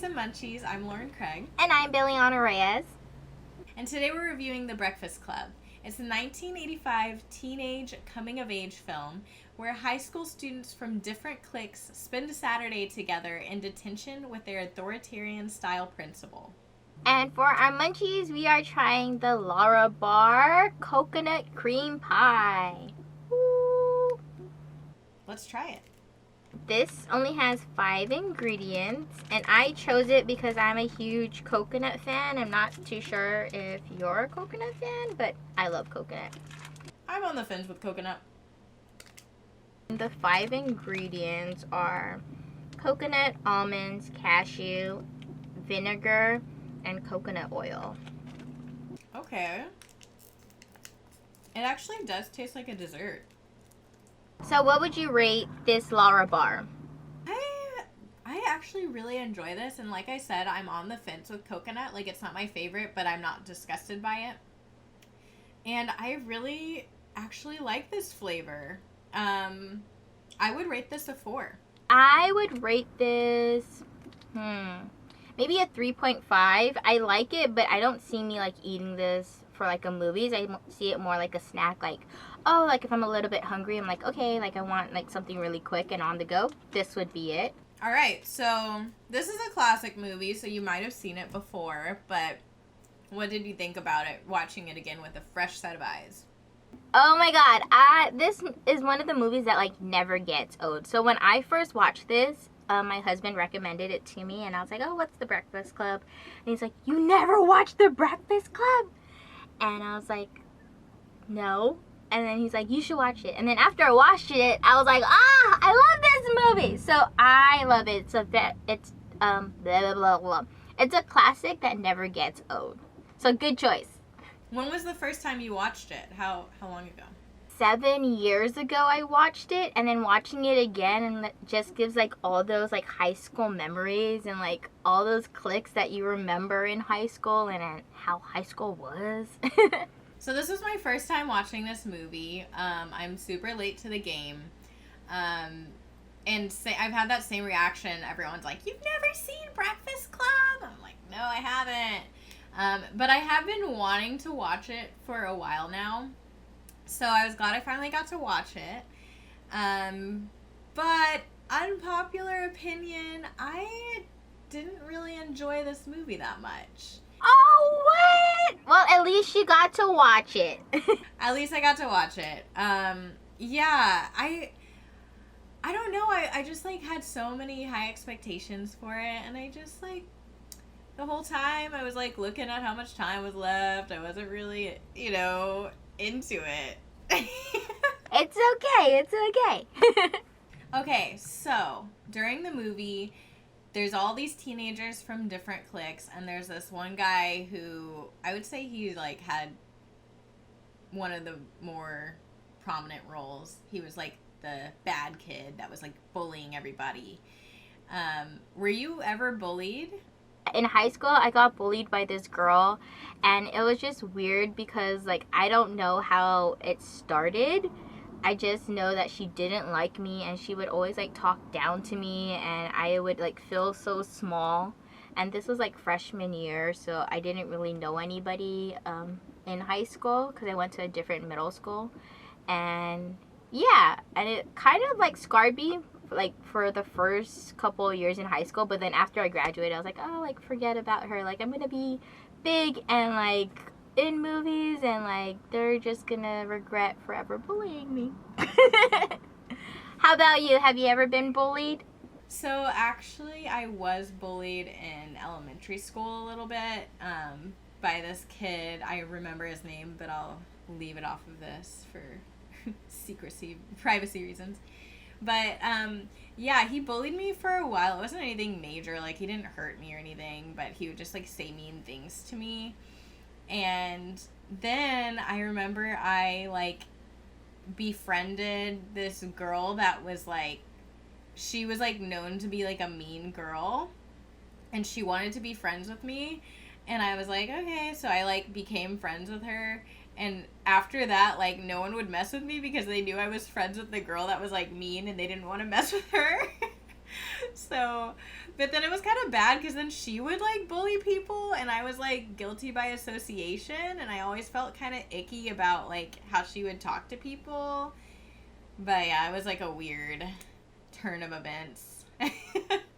and Munchies. I'm Lauren Craig. And I'm Billiana Reyes. And today we're reviewing The Breakfast Club. It's a 1985 teenage coming-of-age film where high school students from different cliques spend a Saturday together in detention with their authoritarian-style principal. And for our Munchies, we are trying the Lara Bar Coconut Cream Pie. Woo! Let's try it. This only has 5 ingredients, and I chose it because I'm a huge coconut fan. I'm not too sure if you're a coconut fan, but I love coconut. I'm on the fence with coconut. The 5 ingredients are coconut, almonds, cashew, vinegar, and coconut oil. Okay. It actually does taste like a dessert. So what would you rate this Lara Bar? I actually really enjoy this, and like I said, I'm on the fence with coconut. Like, it's not my favorite, but I'm not disgusted by it. And I really actually like this flavor. I would rate this a 4. I would rate this, maybe a 3.5. I like it, but I don't see me like eating this for like a movies. I see it more like a snack, like, oh, like if I'm a little bit hungry, I'm like, okay, like I want like something really quick and on the go. This would be it. All right, so this is a classic movie, so you might have seen it before, but what did you think about it, watching it again with a fresh set of eyes? Oh my god, this is one of the movies that like never gets old. So when I first watched this, my husband recommended it to me, and I was like, oh, what's The Breakfast Club? And he's like, you never watched The Breakfast Club? And I was like, no. And then he's like, you should watch it. And then after I watched it, I was like, I love this movie. So I love it. It's blah, blah, blah, blah. It's a classic that never gets old. So good choice. When was the first time you watched it? How long ago? 7 years ago I watched it, and then watching it again, and it just gives like all those like high school memories and like all those cliques that you remember in high school and how high school was. So this was my first time watching this movie. I'm super late to the game. And I've had that same reaction. Everyone's like, you've never seen Breakfast Club? I'm like, no, I haven't. But I have been wanting to watch it for a while now. So I was glad I finally got to watch it. But unpopular opinion, I didn't really enjoy this movie that much. Oh, what? Well, at least you got to watch it. At least I got to watch it. Yeah, I don't know. I just, like, had so many high expectations for it. And I just, like, the whole time I was, like, looking at how much time was left. I wasn't really, into it. It's okay. It's okay. Okay, so during the movie, there's all these teenagers from different cliques, and there's this one guy who I would say he like had one of the more prominent roles. He was like the bad kid that was like bullying everybody. Were you ever bullied? In high school, I got bullied by this girl, and it was just weird because like I don't know how it started. I just know that she didn't like me, and she would always like talk down to me, and I would like feel so small. And this was like freshman year, so I didn't really know anybody in high school because I went to a different middle school. And yeah, and it kind of like scarred me like for the first couple of years in high school, but then after I graduated, I was like, oh, like forget about her, like I'm gonna be big and like in movies, and like they're just gonna regret forever bullying me. How about you? Have you ever been bullied? So actually I was bullied in elementary school a little bit by this kid. I remember his name, but I'll leave it off of this for privacy reasons. But yeah, he bullied me for a while. It wasn't anything major, like he didn't hurt me or anything, but he would just like say mean things to me. And then I remember I like befriended this girl that was like, she was like known to be like a mean girl, and she wanted to be friends with me, and I was like, okay, so I like became friends with her. And after that, like, no one would mess with me because they knew I was friends with the girl that was like mean, and they didn't want to mess with her. So, but then it was kind of bad because then she would like bully people and I was like guilty by association, and I always felt kind of icky about like how she would talk to people. But yeah, it was like a weird turn of events.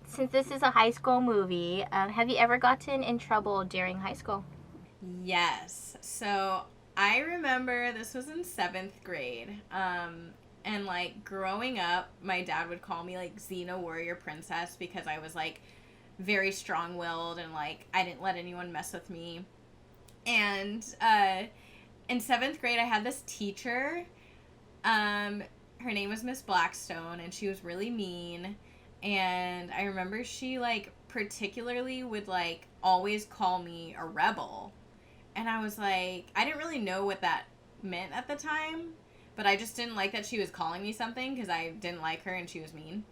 Since this is a high school movie, have you ever gotten in trouble during high school? Yes. So I remember this was in 7th grade. And like growing up, my dad would call me like Xena Warrior Princess because I was like very strong willed and like I didn't let anyone mess with me. And in 7th grade, I had this teacher. Her name was Miss Blackstone, and she was really mean. And I remember she like particularly would like always call me a rebel. And I was like, I didn't really know what that meant at the time, but I just didn't like that she was calling me something because I didn't like her and she was mean.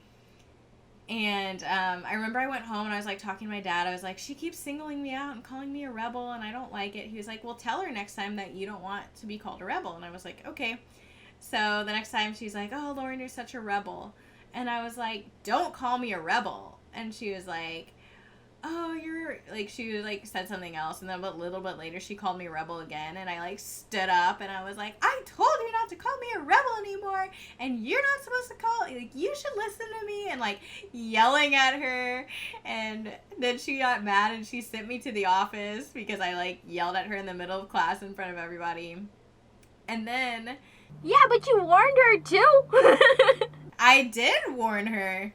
And I remember I went home and I was like talking to my dad. I was like, she keeps singling me out and calling me a rebel and I don't like it. He was like, well, tell her next time that you don't want to be called a rebel. And I was like, okay. So the next time she's like, oh, Lauren, you're such a rebel. And I was like, don't call me a rebel. And she was like, oh, you're, like, she, like, said something else, and then a little bit later, she called me a rebel again, and I, like, stood up, and I was like, I told you not to call me a rebel anymore, and you're not supposed to call, like, you should listen to me, and, like, yelling at her, and then she got mad, and she sent me to the office, because I, like, yelled at her in the middle of class in front of everybody, and then... Yeah, but you warned her, too! I did warn her.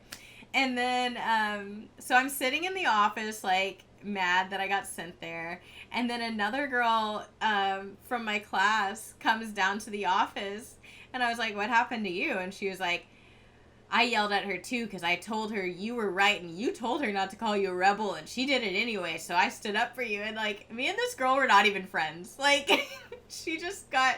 And then, so I'm sitting in the office, like, mad that I got sent there. And then another girl from my class comes down to the office. And I was like, what happened to you? And she was like, I yelled at her, too, because I told her you were right. And you told her not to call you a rebel. And she did it anyway. So I stood up for you. And, like, me and this girl were not even friends. Like, she just got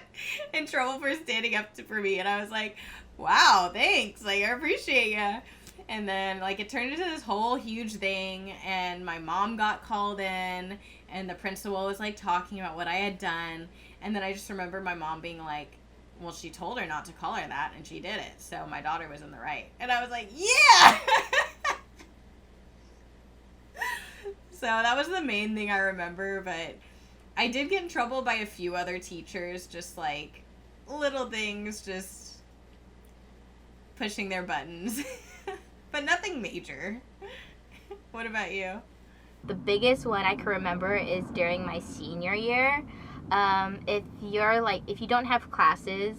in trouble for standing up for me. And I was like, wow, thanks. Like, I appreciate you. And then, like, it turned into this whole huge thing, and my mom got called in, and the principal was, like, talking about what I had done, and then I just remember my mom being like, well, she told her not to call her that, and she did it, so my daughter was in the right. And I was like, yeah! So that was the main thing I remember, but I did get in trouble by a few other teachers, just, like, little things, just pushing their buttons. But nothing major. What about you? The biggest one I can remember is during my senior year. If you don't have classes,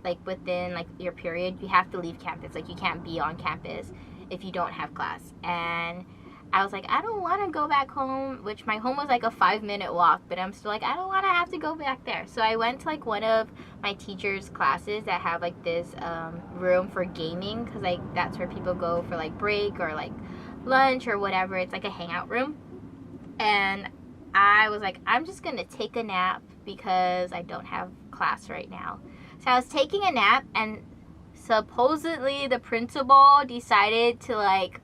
like, within, like, your period, you have to leave campus. Like, you can't be on campus if you don't have class. And I was like, I don't want to go back home, which my home was, like, a 5-minute walk, but I'm still like, I don't want to have to go back there. So I went to, like, one of my teacher's classes that have, like, this room for gaming, because, like, that's where people go for, like, break or, like, lunch or whatever. It's, like, a hangout room. And I was like, I'm just going to take a nap because I don't have class right now. So I was taking a nap, and supposedly the principal decided to, like,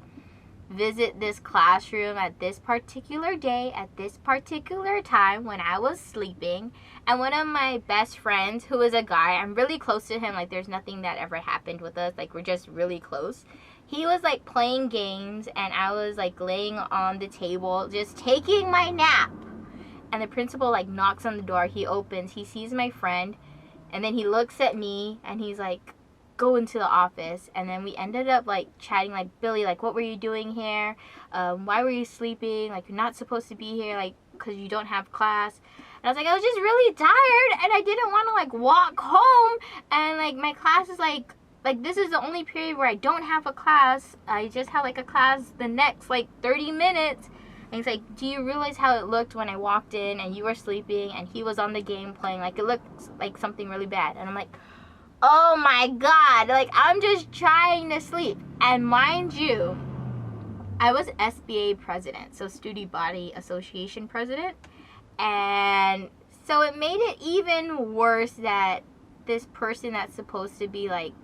visit this classroom at this particular day, at this particular time when I was sleeping. And one of my best friends, who is a guy, I'm really close to him, like, there's nothing that ever happened with us, like, we're just really close. He was, like, playing games, and I was, like, laying on the table, just taking my nap. And the principal, like, knocks on the door. He opens, he sees my friend, and then he looks at me, and he's like, go into the office. And then we ended up, like, chatting, like, Billy, like, what were you doing here? Why were you sleeping? Like, you're not supposed to be here, like, because you don't have class. And I was like, I was just really tired, and I didn't want to, like, walk home. And, like, my class is, like, this is the only period where I don't have a class. I just have, like, a class the next, like, 30 minutes. And he's like, do you realize how it looked when I walked in and you were sleeping and he was on the game playing? Like, it looked like something really bad. And I'm like, oh my God, like, I'm just trying to sleep. And mind you, I was SBA president, so Student Body Association president. And so it made it even worse that this person that's supposed to be, like,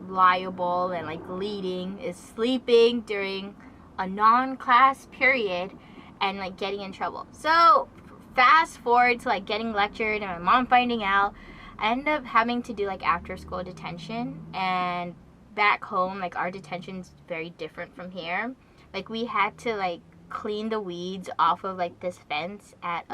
liable and, like, leading is sleeping during a non-class period and, like, getting in trouble. So fast forward to, like, getting lectured and my mom finding out. I ended up having to do, like, after school detention, and back home, like, our detention's very different from here. Like, we had to, like, clean the weeds off of, like, this fence at,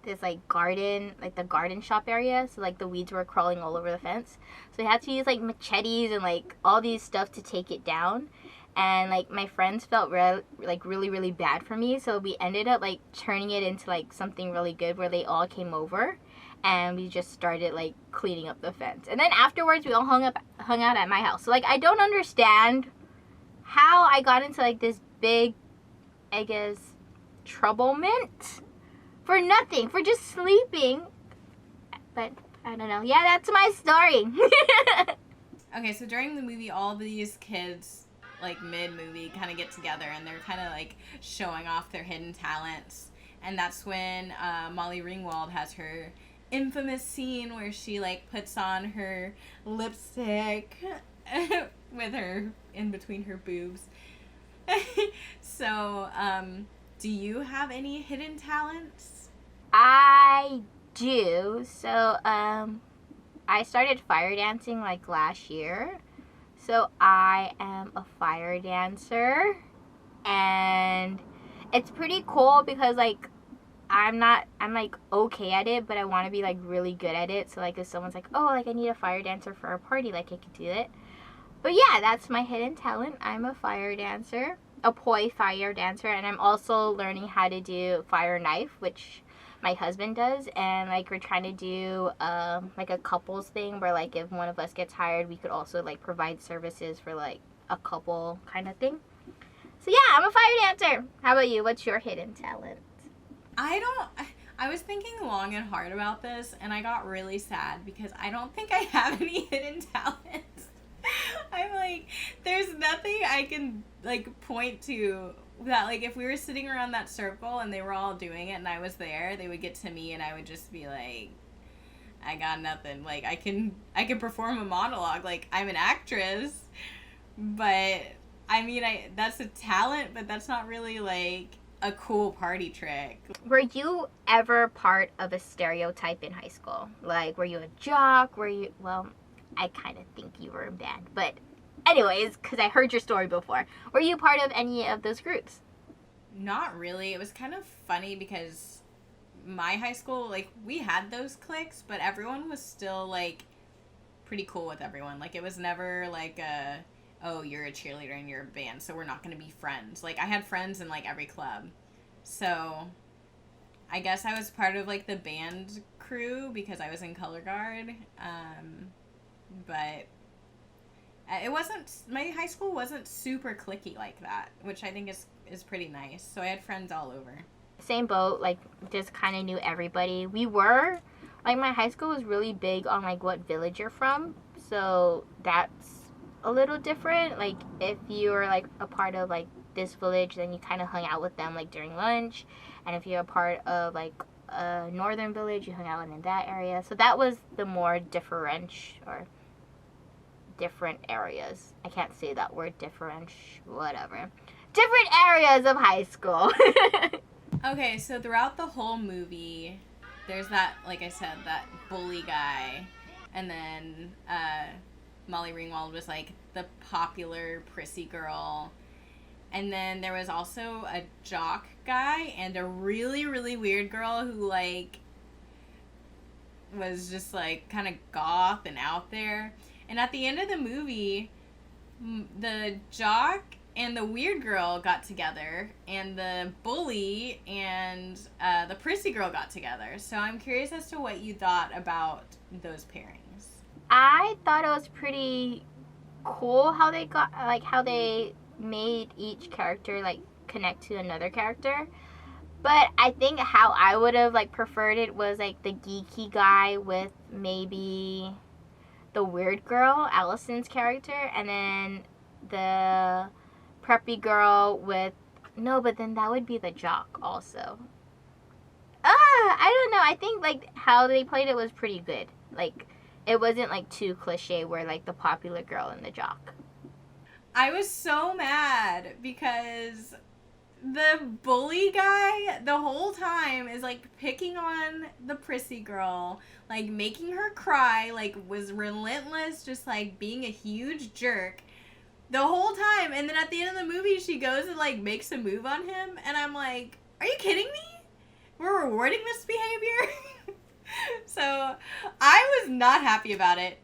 this, like, garden, like, the garden shop area. So, like, the weeds were crawling all over the fence. So we had to use, like, machetes and, like, all these stuff to take it down. And, like, my friends felt really, really bad for me. So we ended up, like, turning it into, like, something really good where they all came over. And we just started, like, cleaning up the fence. And then afterwards, we all hung out at my house. So, like, I don't understand how I got into, like, this big, I guess, troublement for nothing, for just sleeping. But I don't know. Yeah, that's my story. Okay, so during the movie, all these kids, like, mid-movie, kind of get together, and they're kind of, like, showing off their hidden talents. And that's when Molly Ringwald has her infamous scene where she, like, puts on her lipstick with her in between her boobs. So, do you have any hidden talents? I do. So, I started fire dancing, like, last year. So I am a fire dancer. And it's pretty cool because, like, I'm like okay at it, but I want to be, like, really good at it. So, like, if someone's like, oh, like, I need a fire dancer for a party, like, I could do it. But yeah, that's my hidden talent. I'm a fire dancer, a poi fire dancer, and I'm also learning how to do fire knife, which my husband does. And, like, we're trying to do like a couples thing where, like, if one of us gets hired, we could also, like, provide services for, like, a couple kind of thing. So yeah, I'm a fire dancer. How about you? What's your hidden talent? I was thinking long and hard about this, and I got really sad because I don't think I have any hidden talents. I'm like, there's nothing I can, like, point to that, like, if we were sitting around that circle and they were all doing it and I was there, they would get to me and I would just be like, I got nothing. Like, I can perform a monologue. Like, I'm an actress, but I mean, that's a talent, but that's not really, like, a cool party trick. Were you ever part of a stereotype in high school? Like, were you a jock? Well, I kind of think you were in band. But anyways, because I heard your story before. Were you part of any of those groups? Not really. It was kind of funny because my high school, like, we had those cliques, but everyone was still, like, pretty cool with everyone. Like, it was never, like, oh, you're a cheerleader and you're a band, so we're not going to be friends. Like, I had friends in, like, every club. So I guess I was part of, like, the band crew because I was in color guard. But it wasn't, my high school wasn't super cliquey like that, which I think is pretty nice. So I had friends all over. Same boat, like, just kind of knew everybody. We were, like, my high school was really big on, like, what village you're from. So that's a little different. Like, if you're, like, a part of, like, this village, then you kind of hung out with them, like, during lunch. And if you're a part of, like, a northern village, you hung out in that area. So that was the more different areas. I can't say that word, whatever. Different areas of high school. Okay, so throughout the whole movie, there's that, like I said, that bully guy. And then Molly Ringwald was, like, the popular prissy girl. And then there was also a jock guy and a really, really weird girl who, like, was just, like, kind of goth and out there. And at the end of the movie, the jock and the weird girl got together, and the bully and the prissy girl got together. So I'm curious as to what you thought about those pairings. I thought it was pretty cool how they made each character, like, connect to another character. But I think how I would have, like, preferred it was, like, the geeky guy with maybe the weird girl, Allison's character, and then the preppy girl with, no, but then that would be the jock also. I don't know. I think, like, how they played it was pretty good. Like, it wasn't, like, too cliche where, like, the popular girl and the jock. I was so mad because the bully guy the whole time is like picking on the prissy girl, like making her cry, like was relentless, just like being a huge jerk the whole time. And then at the end of the movie, she goes and like makes a move on him, and I'm like, are you kidding me? We're rewarding this behavior? So I was not happy about it.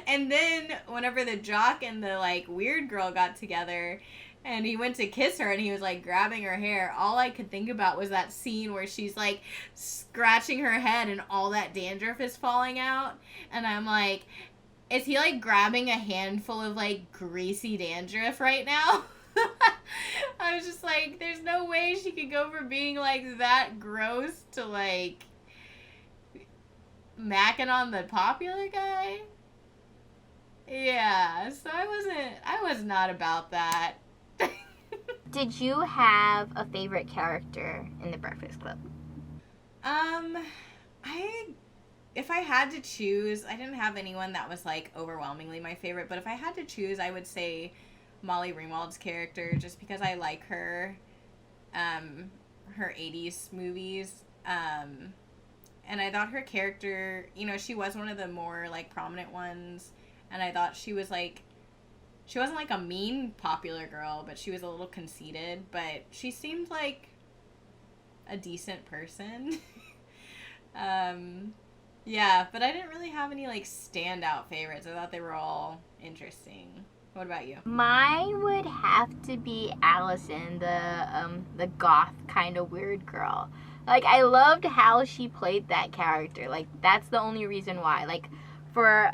And then whenever the jock and the like weird girl got together and he went to kiss her and he was like grabbing her hair, all I could think about was that scene where she's like scratching her head and all that dandruff is falling out. And I'm like, is he like grabbing a handful of like greasy dandruff right now? I was just like, there's no way she could go from being like that gross to like macking on the popular guy. Yeah, so I was not about that. Did you have a favorite character in the Breakfast Club? If I had to choose, I didn't have anyone that was like overwhelmingly my favorite, but if I had to choose, I would say Molly Ringwald's character, just because I like her, her 80s movies, and I thought her character, you know, she was one of the more like prominent ones, and I thought she was like, she wasn't like a mean popular girl, but she was a little conceited, but she seemed like a decent person. Yeah, but I didn't really have any like standout favorites. I thought they were all interesting. What about you? Mine would have to be Allison, the goth kind of weird girl. Like, I loved how she played that character. Like, that's the only reason why. Like, for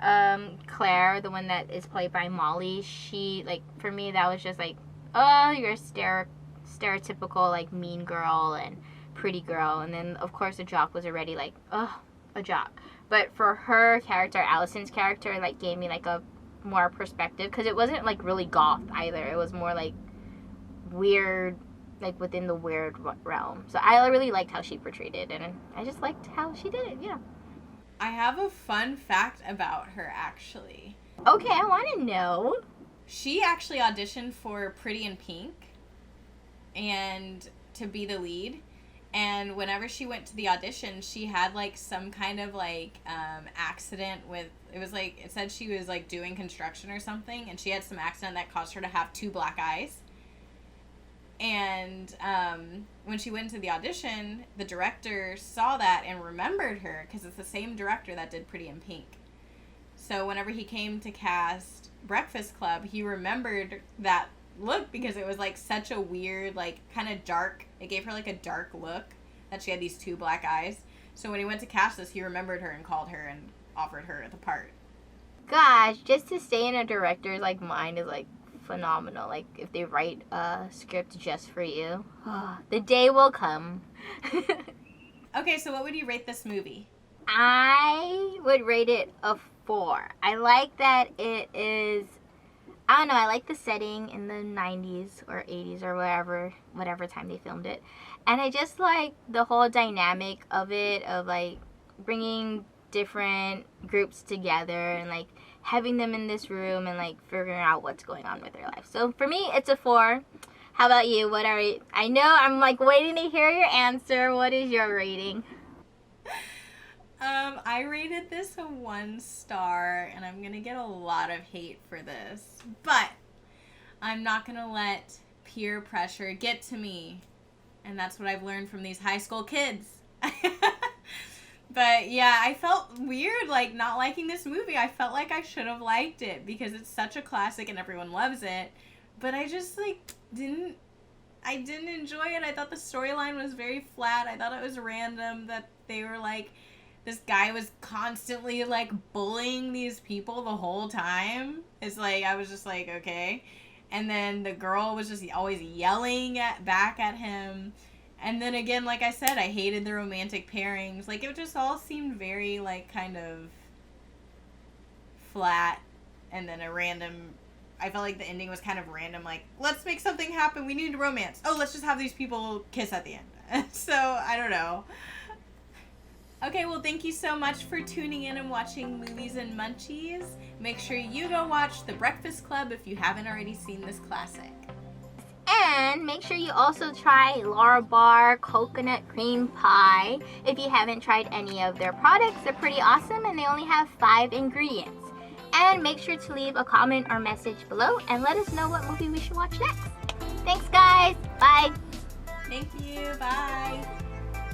Claire, the one that is played by Molly, she, like, for me, that was just like, oh, you're a stereotypical, like, mean girl and pretty girl. And then, of course, the jock was already like, oh, a jock. But for her character, Allison's character, like, gave me, like, a more perspective. Because it wasn't, like, really goth either. It was more, like, weird, like, within the weird realm. So I really liked how she portrayed it. And I just liked how she did it, yeah. I have a fun fact about her, actually. Okay, I want to know. She actually auditioned for Pretty in Pink and to be the lead. And whenever she went to the audition, she had, like, some kind of, like, accident with, it was, like, it said she was, like, doing construction or something, and she had some accident that caused her to have 2 black eyes. And when she went to the audition, the director saw that and remembered her, because it's the same director that did Pretty in Pink. So whenever he came to cast Breakfast Club, he remembered that look because it was like such a weird, like, kind of dark, it gave her like a dark look that she had these 2 black eyes. So when he went to cast this, he remembered her and called her and offered her the part. Gosh, just to stay in a director's, like, mind is, like, phenomenal. Like, if they write a script just for you, the day will come. Okay, so what would you rate this movie? I would rate it a 4. I like that it is, I don't know, I like the setting in the 90s or 80s or whatever time they filmed it. And I just like the whole dynamic of it, of, like, bringing different groups together and, like, having them in this room and, like, figuring out what's going on with their life. So for me, it's a 4. How about you? What are you? I know I'm, like, waiting to hear your answer. What is your rating? I rated this a 1 star, and I'm gonna get a lot of hate for this, but I'm not gonna let peer pressure get to me, and that's what I've learned from these high school kids. But yeah, I felt weird, like, not liking this movie. I felt like I should have liked it because it's such a classic and everyone loves it, but I just, like, didn't enjoy it. I thought the storyline was very flat. I thought it was random that they were, like, this guy was constantly, like, bullying these people the whole time. It's like, I was just like, okay. And then the girl was just always yelling back at him. And then again, like I said, I hated the romantic pairings. Like, it just all seemed very, like, kind of flat. And then I felt like the ending was kind of random. Like, let's make something happen. We need romance. Oh, let's just have these people kiss at the end. So, I don't know. Okay, well, thank you so much for tuning in and watching Movies and Munchies. Make sure you go watch The Breakfast Club if you haven't already seen this classic. And And make sure you also try Lara Bar coconut cream pie. If you haven't tried any of their products, they're pretty awesome and they only have 5 ingredients. And make sure to leave a comment or message below and let us know what movie we should watch next. Thanks guys. Bye. Thank you. Bye.